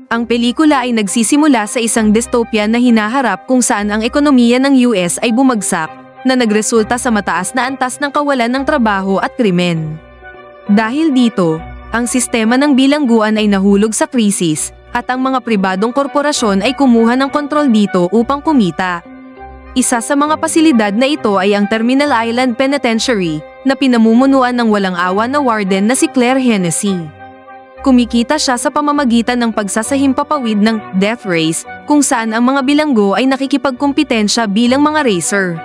Ang pelikula ay nagsisimula sa isang dystopia na hinaharap kung saan ang ekonomiya ng US ay bumagsak, na nagresulta sa mataas na antas ng kawalan ng trabaho at krimen. Dahil dito, ang sistema ng bilangguan ay nahulog sa krisis, at ang mga pribadong korporasyon ay kumuha ng kontrol dito upang kumita. Isa sa mga pasilidad na ito ay ang Terminal Island Penitentiary, na pinamumunuan ng walang awa na warden na si Claire Hennessy. Kumikita siya sa pamamagitan ng pagsasahimpapawid ng death race, kung saan ang mga bilanggo ay nakikipagkumpitensya bilang mga racer.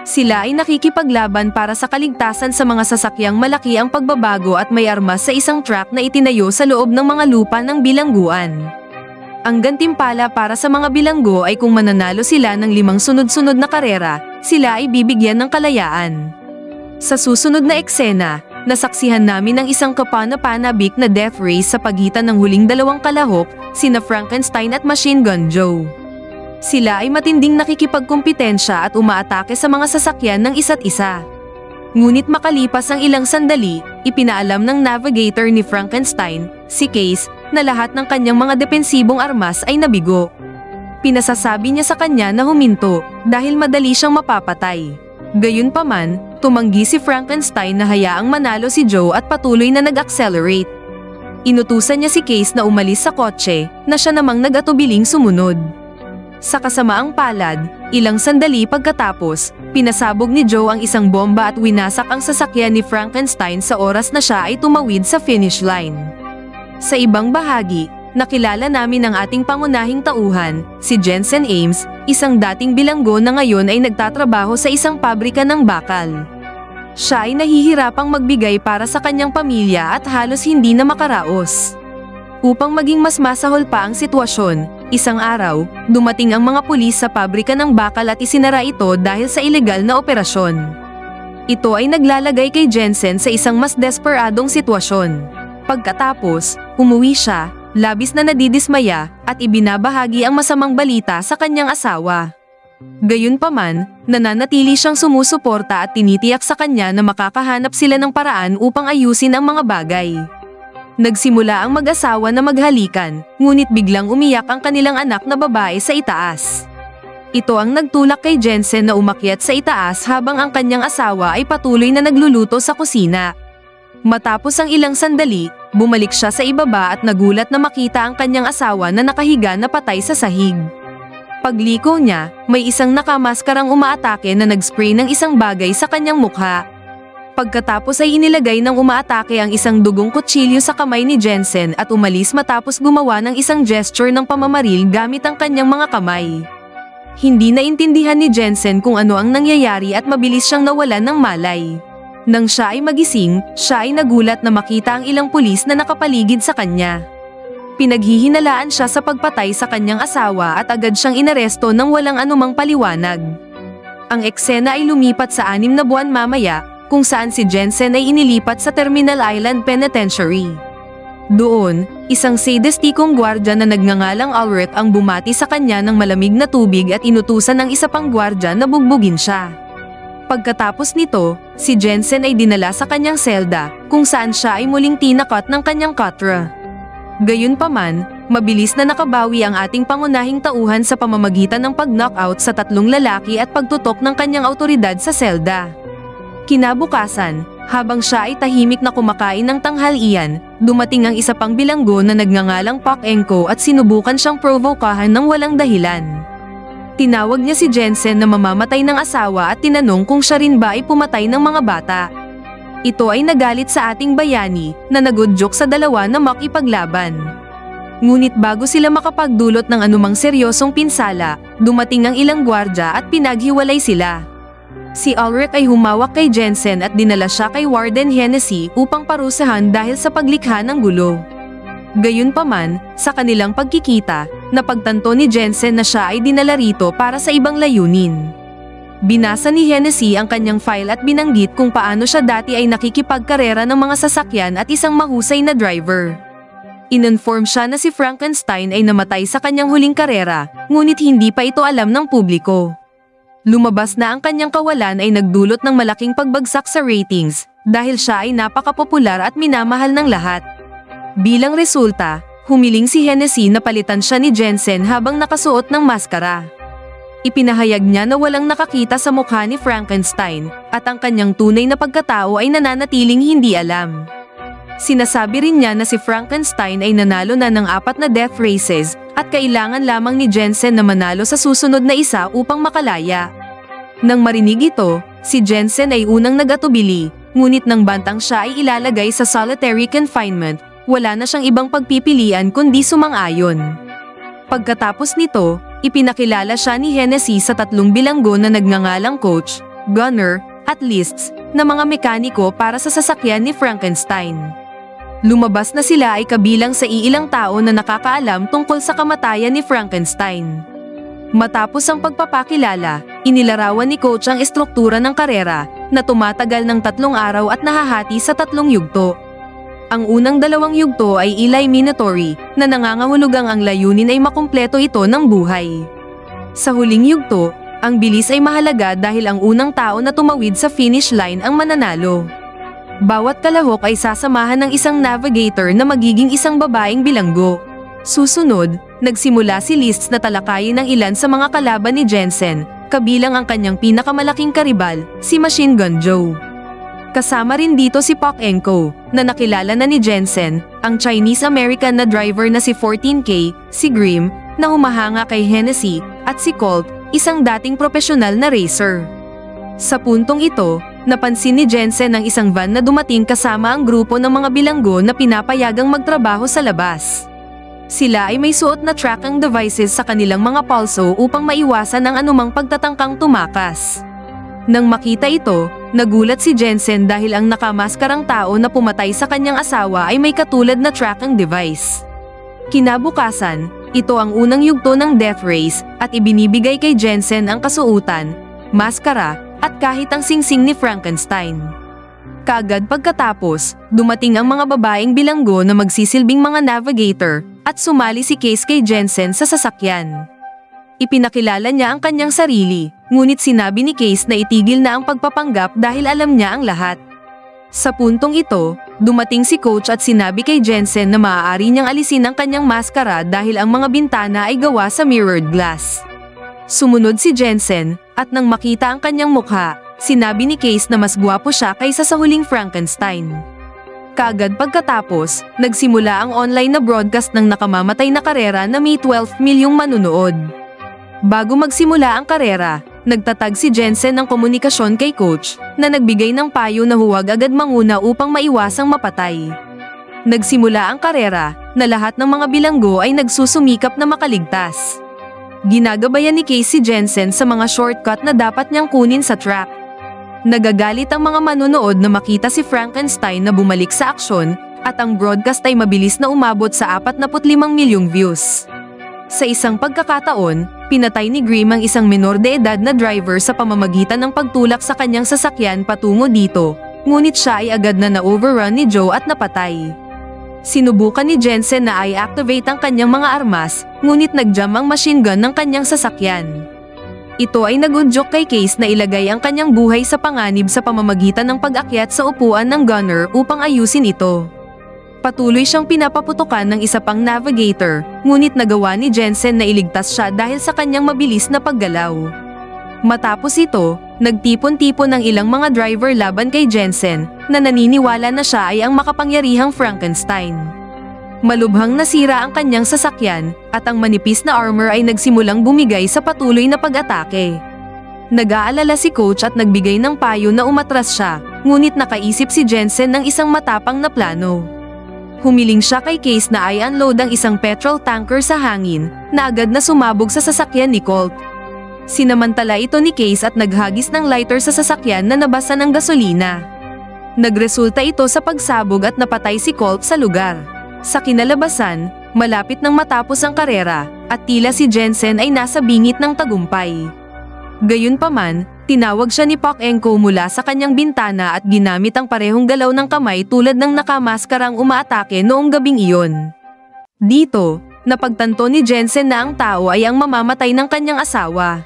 Sila ay nakikipaglaban para sa kaligtasan sa mga sasakyang malaki ang pagbabago at may armas sa isang track na itinayo sa loob ng mga lupa ng bilangguan. Ang gantimpala para sa mga bilanggo ay kung mananalo sila ng 5 sunod-sunod na karera, sila ay bibigyan ng kalayaan. Sa susunod na eksena, nasaksihan namin ang isang kapana-panabik na death race sa pagitan ng huling 2 kalahok, sina Frankenstein at Machine Gun Joe. Sila ay matinding nakikipagkumpitensya at umaatake sa mga sasakyan ng isa't isa. Ngunit makalipas ang ilang sandali, ipinaalam ng navigator ni Frankenstein, si Case, na lahat ng kanyang mga depensibong armas ay nabigo. Pinasasabi niya sa kanya na huminto dahil madali siyang mapapatay. Gayunpaman, tumanggi si Frankenstein na hayaang manalo si Joe at patuloy na nag-accelerate. Inutusan niya si Case na umalis sa kotse, na siya namang nag-atubiling sumunod. Sa kasamaang palad, ilang sandali pagkatapos, pinasabog ni Joe ang isang bomba at winasak ang sasakyan ni Frankenstein sa oras na siya ay tumawid sa finish line. Sa ibang bahagi, nakilala namin ang ating pangunahing tauhan, si Jensen Ames, isang dating bilanggo na ngayon ay nagtatrabaho sa isang pabrika ng bakal. Siya ay nahihirapang magbigay para sa kanyang pamilya at halos hindi na makaraos. Upang maging mas masahol pa ang sitwasyon, isang araw, dumating ang mga pulis sa pabrika ng bakal at isinara ito dahil sa ilegal na operasyon. Ito ay naglalagay kay Jensen sa isang mas desperadong sitwasyon. Pagkatapos, umuwi siya, labis na nadidismaya, at ibinabahagi ang masamang balita sa kanyang asawa. Gayunpaman, nananatili siyang sumusuporta at tinitiyak sa kanya na makakahanap sila ng paraan upang ayusin ang mga bagay. Nagsimula ang mag-asawa na maghalikan, ngunit biglang umiyak ang kanilang anak na babae sa itaas. Ito ang nagtulak kay Jensen na umakyat sa itaas habang ang kanyang asawa ay patuloy na nagluluto sa kusina. Matapos ang ilang sandali, bumalik siya sa ibaba at nagulat na makita ang kanyang asawa na nakahiga na patay sa sahig. Pagliko niya, may isang nakamaskarang umaatake na nag-spray ng isang bagay sa kanyang mukha. Pagkatapos ay inilagay ng umaatake ang isang dugong kutsilyo sa kamay ni Jensen at umalis matapos gumawa ng isang gesture ng pamamaril gamit ang kanyang mga kamay. Hindi naintindihan ni Jensen kung ano ang nangyayari at mabilis siyang nawalan ng malay. Nang siya ay magising, siya ay nagulat na makita ang ilang pulis na nakapaligid sa kanya. Pinaghihinalaan siya sa pagpatay sa kanyang asawa at agad siyang inaresto nang walang anumang paliwanag. Ang eksena ay lumipat sa 6 na buwan mamaya, kung saan si Jensen ay inilipat sa Terminal Island Penitentiary. Doon, isang sadistikong gwardya na nagngangalang Ulrich ang bumati sa kanya ng malamig na tubig at inutusan ng isa pang gwardya na bugbugin siya. Pagkatapos nito, si Jensen ay dinala sa kanyang selda, kung saan siya ay muling tinakot ng kanyang katra. Gayunpaman, mabilis na nakabawi ang ating pangunahing tauhan sa pamamagitan ng pag-knockout sa 3 lalaki at pagtutok ng kanyang awtoridad sa selda. Kinabukasan, habang siya ay tahimik na kumakain ng tanghalian, dumating ang isa pang bilanggo na nagngangalang Pak Engko at sinubukan siyang provokahan ng walang dahilan. Tinawag niya si Jensen na mamamatay ng asawa at tinanong kung siya rin ba ay pumatay ng mga bata. Ito ay nagalit sa ating bayani na nagudyok sa dalawa na makipaglaban. Ngunit bago sila makapagdulot ng anumang seryosong pinsala, dumating ang ilang gwardya at pinaghiwalay sila. Si Ulrich ay humawak kay Jensen at dinala siya kay Warden Hennessy upang parusahan dahil sa paglikha ng gulo. Gayunpaman, sa kanilang pagkikita, napagtanto ni Jensen na siya ay dinala rito para sa ibang layunin. Binasa ni Hennessy ang kanyang file at binanggit kung paano siya dati ay nakikipagkarera ng mga sasakyan at isang mahusay na driver. Ininform siya na si Frankenstein ay namatay sa kanyang huling karera, ngunit hindi pa ito alam ng publiko. Lumabas na ang kanyang kawalan ay nagdulot ng malaking pagbagsak sa ratings dahil siya ay napakapopular at minamahal ng lahat. Bilang resulta, Humiling si Hennessy na palitan siya ni Jensen habang nakasuot ng maskara. Ipinahayag niya na walang nakakita sa mukha ni Frankenstein at ang kanyang tunay na pagkatao ay nananatiling hindi alam. Sinasabi rin niya na si Frankenstein ay nanalo na ng 4 na death races at kailangan lamang ni Jensen na manalo sa susunod na isa upang makalaya. Nang marinig ito, si Jensen ay unang nag-atubili, ngunit nang bantang siya ay ilalagay sa solitary confinement, wala na siyang ibang pagpipilian kundi sumang-ayon. Pagkatapos nito, ipinakilala siya ni Hennessy sa 3 bilanggo na nagngangalang coach, gunner, at lists na mga mekaniko para sa sasakyan ni Frankenstein. Lumabas na sila ay kabilang sa iilang tao na nakakaalam tungkol sa kamatayan ni Frankenstein. Matapos ang pagpapakilala, inilarawan ni coach ang estruktura ng karera na tumatagal ng 3 araw at nahahati sa 3 yugto. Ang unang 2 yugto ay eliminatory na nangangahulugang ang layunin ay makumpleto ito ng buhay. Sa huling yugto, ang bilis ay mahalaga dahil ang unang tao na tumawid sa finish line ang mananalo. Bawat kalahok ay sasamahan ng isang navigator na magiging isang babaeng bilanggo. Susunod, nagsimula si Liszt na talakayin ng ilan sa mga kalaban ni Jensen, kabilang ang kanyang pinakamalaking karibal, si Machine Gun Joe. Kasama rin dito si Pak Enko, na nakilala na ni Jensen, ang Chinese-American na driver na si 14K, si Grimm, na humahanga kay Hennessy, at si Colt, isang dating profesional na racer. Sa puntong ito, napansin ni Jensen ang isang van na dumating kasama ang grupo ng mga bilanggo na pinapayagang magtrabaho sa labas. Sila ay may suot na tracking devices sa kanilang mga palso upang maiwasan ang anumang pagtatangkang tumakas. Nang makita ito, nagulat si Jensen dahil ang nakamaskarang tao na pumatay sa kanyang asawa ay may katulad na tracking device. Kinabukasan, ito ang unang yugto ng death race at ibinibigay kay Jensen ang kasuutan, maskara, at kahit ang singsing ni Frankenstein. Kaagad pagkatapos, dumating ang mga babaeng bilanggo na magsisilbing mga navigator at sumali si Case kay Jensen sa sasakyan. Ipinakilala niya ang kanyang sarili, ngunit sinabi ni Case na itigil na ang pagpapanggap dahil alam niya ang lahat. Sa puntong ito, dumating si coach at sinabi kay Jensen na maaari niyang alisin ang kanyang maskara dahil ang mga bintana ay gawa sa mirrored glass. Sumunod si Jensen, at nang makita ang kanyang mukha, sinabi ni Case na mas gwapo siya kaysa sa huling Frankenstein. Kaagad pagkatapos, nagsimula ang online na broadcast ng nakamamatay na karera na may 12 milyong manunood. Bago magsimula ang karera, nagtatag si Jensen ng komunikasyon kay coach, na nagbigay ng payo na huwag agad manguna upang maiwasang mapatay. Nagsimula ang karera, na lahat ng mga bilanggo ay nagsusumikap na makaligtas. Ginagabayan ni Case si Jensen sa mga shortcut na dapat niyang kunin sa track. Nagagalit ang mga manonood na makita si Frankenstein na bumalik sa aksyon, at ang broadcast ay mabilis na umabot sa 45 milyong views. Sa isang pagkakataon, pinatay ni Grimm ang isang menor de edad na driver sa pamamagitan ng pagtulak sa kanyang sasakyan patungo dito, ngunit siya ay agad na na-overrun ni Joe at napatay. Sinubukan ni Jensen na i-activate ang kanyang mga armas, ngunit nag-jam ang machine gun ng kanyang sasakyan. Ito ay nagudyok kay Case na ilagay ang kanyang buhay sa panganib sa pamamagitan ng pag-akyat sa upuan ng gunner upang ayusin ito. Patuloy siyang pinapaputukan ng isa pang navigator, ngunit nagawa ni Jensen na iligtas siya dahil sa kanyang mabilis na paggalaw. Matapos ito, nagtipon-tipon ang ilang mga driver laban kay Jensen, na naniniwala na siya ay ang makapangyarihang Frankenstein. Malubhang nasira ang kanyang sasakyan, at ang manipis na armor ay nagsimulang bumigay sa patuloy na pag-atake. Nag-aalala si coach at nagbigay ng payo na umatras siya, ngunit nakaisip si Jensen ng isang matapang na plano. Humiling siya kay Case na i-unload ang isang petrol tanker sa hangin, na agad na sumabog sa sasakyan ni Colt. Sinamantala ito ni Case at naghagis ng lighter sa sasakyan na nabasa ng gasolina. Nagresulta ito sa pagsabog at napatay si Colt sa lugar. Sa kinalabasan, malapit nang matapos ang karera, at tila si Jensen ay nasa bingit ng tagumpay. Gayunpaman, tinawag siya ni Pak Enko mula sa kanyang bintana at ginamit ang parehong galaw ng kamay tulad ng nakamaskarang umaatake noong gabing iyon. Dito, napagtanto ni Jensen na ang tao ay ang mamamatay ng kanyang asawa.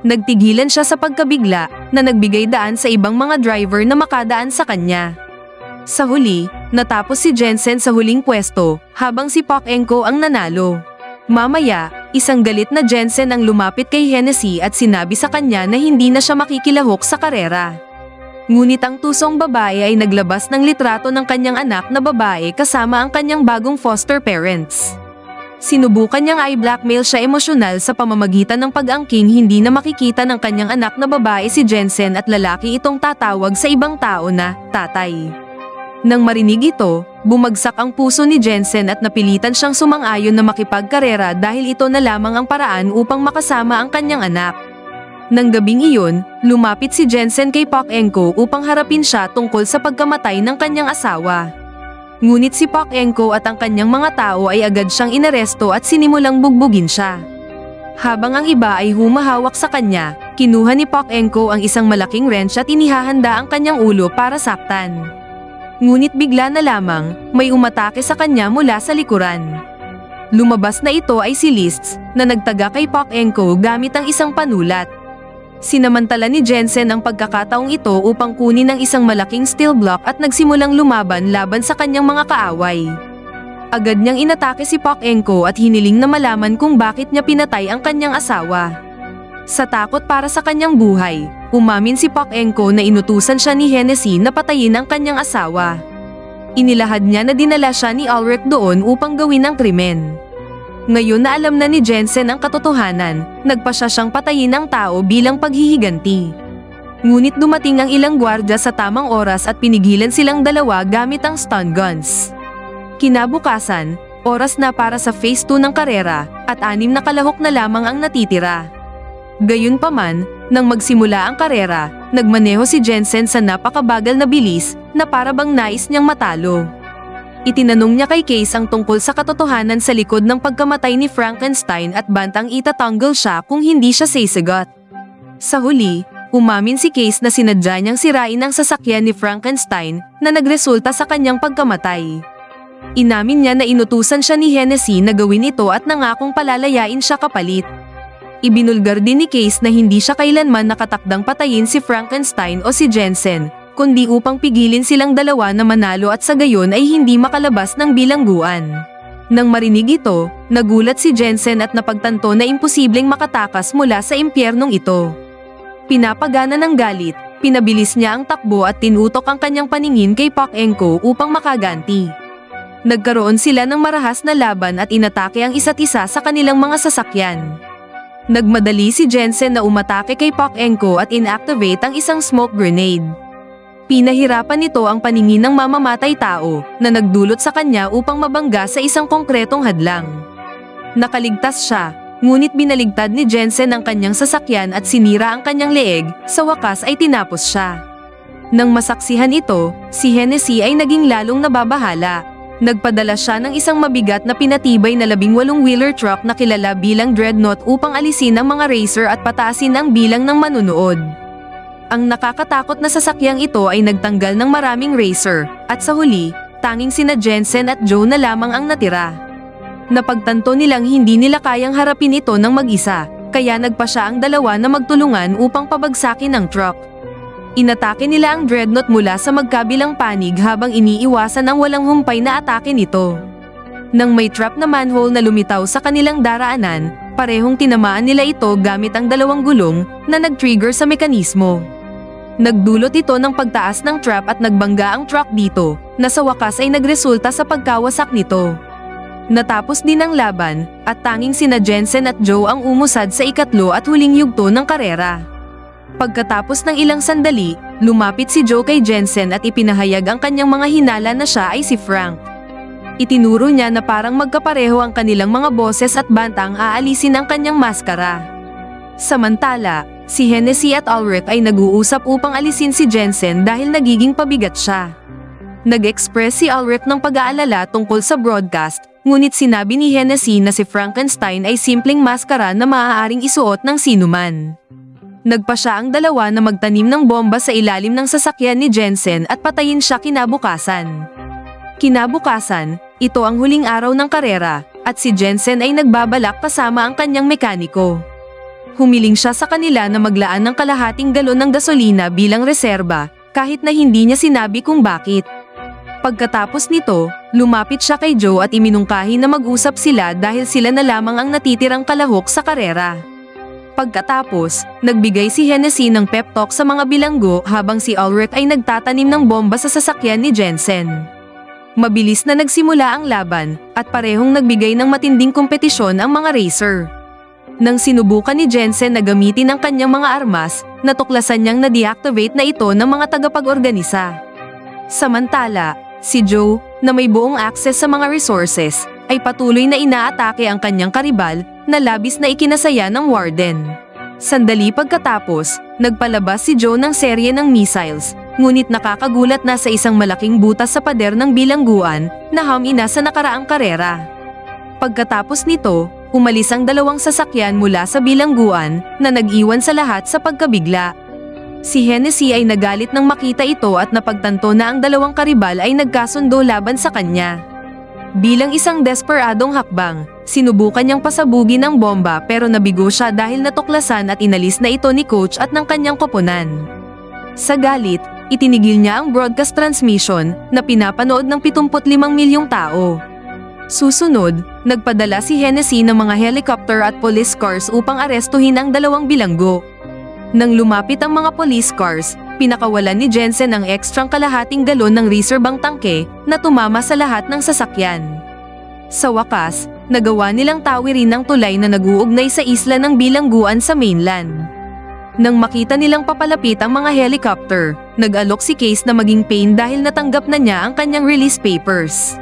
Nagtigilan siya sa pagkabigla na nagbigay daan sa ibang mga driver na makadaan sa kanya. Sa huli, Natapos si Jensen sa huling pwesto, habang si Park Eun-ko ang nanalo. Mamaya, isang galit na Jensen ang lumapit kay Hennessy at sinabi sa kanya na hindi na siya makikilahok sa karera. Ngunit ang tusong babae ay naglabas ng litrato ng kanyang anak na babae kasama ang kanyang bagong foster parents. Sinubukan niyang i-blackmail siya emosyonal sa pamamagitan ng pag-angking hindi na makikita ng kanyang anak na babae si Jensen at lalaki itong tatawag sa ibang tao na tatay. Nang marinig ito, bumagsak ang puso ni Jensen at napilitan siyang sumang-ayon na makipagkarera dahil ito na lamang ang paraan upang makasama ang kanyang anak. Nang gabing iyon, lumapit si Jensen kay Park Eun-ko upang harapin siya tungkol sa pagkamatay ng kanyang asawa. Ngunit si Park Eun-ko at ang kanyang mga tao ay agad siyang inaresto at sinimulang bugbugin siya. Habang ang iba ay humahawak sa kanya, kinuha ni Park Eun-ko ang isang malaking wrench at inihahanda ang kanyang ulo para saktan. Ngunit bigla na lamang, may umatake sa kanya mula sa likuran. Lumabas na ito ay si Liszt, na nagtaga kay Park Eun-ko gamit ang isang panulat. Sinamantala ni Jensen ang pagkakataong ito upang kunin ang isang malaking steel block at nagsimulang lumaban laban sa kanyang mga kaaway. Agad niyang inatake si Park Eun-ko at hiniling na malaman kung bakit niya pinatay ang kanyang asawa. Sa takot para sa kanyang buhay, umamin si Park Eun-ko na inutusan siya ni Hennessy na patayin ang kanyang asawa. Inilahad niya na dinala siya ni Ulrich doon upang gawin ang krimen. Ngayon na alam na ni Jensen ang katotohanan, nagpasya siyang patayin ang tao bilang paghihiganti. Ngunit dumating ang ilang gwardya sa tamang oras at pinigilan silang dalawa gamit ang stun guns. Kinabukasan, oras na para sa phase 2 ng karera, at 6 na kalahok na lamang ang natitira. Gayunpaman, nang magsimula ang karera, nagmaneho si Jensen sa napakabagal na bilis na para bang nais niyang matalo. Itinanong niya kay Case ang tungkol sa katotohanan sa likod ng pagkamatay ni Frankenstein at bantang itatanggol siya kung hindi siya sasagot. Sa huli, umamin si Case na sinadya niyang sirain ang sasakyan ni Frankenstein na nagresulta sa kanyang pagkamatay. Inamin niya na inutusan siya ni Hennessy na gawin ito at nangakong palalayain siya kapalit. Ibinulgar din ni Case na hindi siya kailanman nakatakdang patayin si Frankenstein o si Jensen, kundi upang pigilin silang dalawa na manalo at sa gayon ay hindi makalabas ng bilangguan. Nang marinig ito, nagulat si Jensen at napagtanto na imposibleng makatakas mula sa impyernong ito. Pinapagana ng galit, pinabilis niya ang takbo at tinutok ang kanyang paningin kay Park Eun-ko upang makaganti. Nagkaroon sila ng marahas na laban at inatake ang isa't isa sa kanilang mga sasakyan. Nagmadali si Jensen na umatake kay Park Eun-ko at inactivate ang isang smoke grenade. Pinahirapan nito ang paningin ng mamamatay tao na nagdulot sa kanya upang mabangga sa isang konkretong hadlang. Nakaligtas siya, ngunit binaligtad ni Jensen ang kanyang sasakyan at sinira ang kanyang leeg, sa wakas ay tinapos siya. Nang masaksihan ito, si Hennessy ay naging lalong nababahala. Nagpadala siya ng isang mabigat na pinatibay na 18-wheeler truck na kilala bilang Dreadnought upang alisin ang mga racer at pataasin ang bilang ng manunood. Ang nakakatakot na sasakyang ito ay nagtanggal ng maraming racer, at sa huli, tanging sina Jensen at Joe na lamang ang natira. Napagtanto nilang hindi nila kayang harapin ito ng mag-isa, kaya nagpasya ang dalawa na magtulungan upang pabagsakin ang truck. Inatake nila ang Dreadnought mula sa magkabilang panig habang iniiwasan ang walang humpay na atake nito. Nang may trap na manhole na lumitaw sa kanilang daraanan, parehong tinamaan nila ito gamit ang dalawang gulong na nag-trigger sa mekanismo. Nagdulot ito ng pagtaas ng trap at nagbangga ang truck dito, na sa wakas ay nagresulta sa pagkawasak nito. Natapos din ang laban, at tanging sina Jensen at Joe ang umusad sa ikatlo at huling yugto ng karera. Pagkatapos ng ilang sandali, lumapit si Joe kay Jensen at ipinahayag ang kanyang mga hinala na siya ay si Frank. Itinuro niya na parang magkapareho ang kanilang mga boses at bantang aalisin ang kanyang maskara. Samantala, si Hennessy at Ulrich ay nag-uusap upang alisin si Jensen dahil nagiging pabigat siya. Nag-express si Ulrich ng pag-aalala tungkol sa broadcast, ngunit sinabi ni Hennessy na si Frankenstein ay simpleng maskara na maaaring isuot ng sinuman. Nagpasya ang dalawa na magtanim ng bomba sa ilalim ng sasakyan ni Jensen at patayin siya kinabukasan. Kinabukasan, ito ang huling araw ng karera, at si Jensen ay nagbabalak kasama ang kanyang mekaniko. Humiling siya sa kanila na maglaan ng kalahating galon ng gasolina bilang reserba, kahit na hindi niya sinabi kung bakit. Pagkatapos nito, lumapit siya kay Joe at iminungkahi na mag-usap sila dahil sila na lamang ang natitirang kalahok sa karera. Pagkatapos, nagbigay si Hennessy ng pep talk sa mga bilanggo habang si Ulrich ay nagtatanim ng bomba sa sasakyan ni Jensen. Mabilis na nagsimula ang laban at parehong nagbigay ng matinding kompetisyon ang mga racer. Nang sinubukan ni Jensen na gamitin ang kanyang mga armas, natuklasan niyang na-deactivate na ito ng mga tagapag-organisa. Samantala, si Joe, na may buong access sa mga resources, ay patuloy na inaatake ang kanyang karibal na labis na ikinasaya ng warden. Sandali pagkatapos, nagpalabas si Joe ng serye ng missiles, ngunit nakakagulat na sa isang malaking butas sa pader ng bilangguan na hamina sa nakaraang karera. Pagkatapos nito, umalis ang dalawang sasakyan mula sa bilangguan na nag-iwan sa lahat sa pagkabigla. Si Hennessy ay nagalit nang makita ito at napagtanto na ang dalawang karibal ay nagkasundo laban sa kanya. Bilang isang desperadong hakbang, sinubukan niyang pasabugin ang bomba pero nabigo siya dahil natuklasan at inalis na ito ni Coach at ng kanyang koponan. Sa galit, itinigil niya ang broadcast transmission na pinapanood ng 75 milyong tao. Susunod, nagpadala si Hennessy ng mga helicopter at police cars upang arestuhin ang dalawang bilanggo. Nang lumapit ang mga police cars, pinakawalan ni Jensen ang ekstrang kalahating galon ng reserbang tangke na tumama sa lahat ng sasakyan. Sa wakas, nagawa nilang tawirin ang tulay na nag-uugnay sa isla ng bilangguan sa mainland. Nang makita nilang papalapit ang mga helicopter, nag-alok si Case na maging pain dahil natanggap na niya ang kanyang release papers.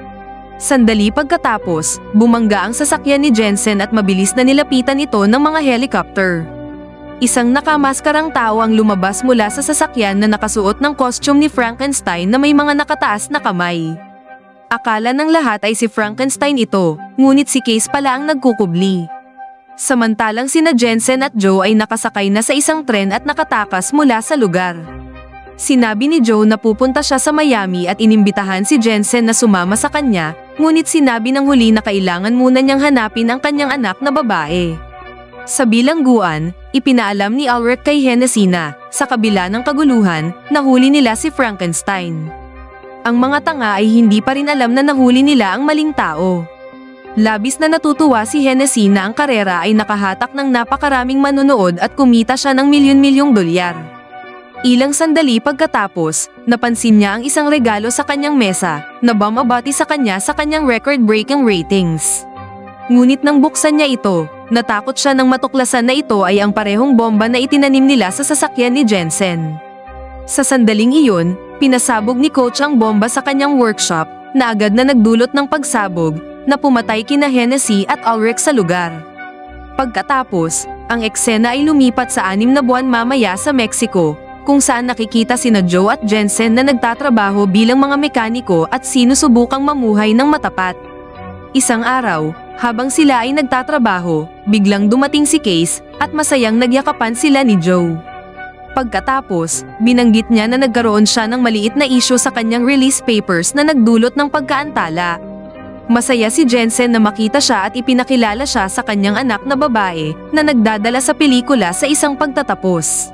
Sandali pagkatapos, bumangga ang sasakyan ni Jensen at mabilis na nilapitan ito ng mga helicopter. Isang nakamaskarang tao ang lumabas mula sa sasakyan na nakasuot ng costume ni Frankenstein na may mga nakataas na kamay. Akala ng lahat ay si Frankenstein ito, ngunit si Case pala ang nagkukubli. Samantalang sina Jensen at Joe ay nakasakay na sa isang tren at nakatakas mula sa lugar. Sinabi ni Joe na pupunta siya sa Miami at inimbitahan si Jensen na sumama sa kanya, ngunit sinabi ng huli na kailangan muna niyang hanapin ang kanyang anak na babae. Sa bilangguan, ipinaalam ni Ulrich kay Hennessy na, sa kabila ng kaguluhan, nahuli nila si Frankenstein. Ang mga tanga ay hindi pa rin alam na nahuli nila ang maling tao. Labis na natutuwa si Hennessy na ang karera ay nakahatak ng napakaraming manonood at kumita siya ng milyon-milyong dolyar. Ilang sandali pagkatapos, napansin niya ang isang regalo sa kanyang mesa na bumabati sa kanyang record-breaking ratings. Ngunit nang buksan niya ito, natakot siya nang matuklasan na ito ay ang parehong bomba na itinanim nila sa sasakyan ni Jensen. Sa sandaling iyon, pinasabog ni Coach ang bomba sa kanyang workshop na agad na nagdulot ng pagsabog na pumatay kina Hennessy at Ulrich sa lugar. Pagkatapos, ang eksena ay lumipat sa 6 na buwan mamaya sa Mexico, kung saan nakikita sina Joe at Jensen na nagtatrabaho bilang mga mekaniko at sinusubukang mamuhay ng matapat. Isang araw, habang sila ay nagtatrabaho, biglang dumating si Case at masayang nagyakapan sila ni Joe. Pagkatapos, binanggit niya na nagkaroon siya ng maliit na issue sa kanyang release papers na nagdulot ng pagkaantala. Masaya si Jensen na makita siya at ipinakilala siya sa kanyang anak na babae na nagdadala sa pelikula sa isang pagtatapos.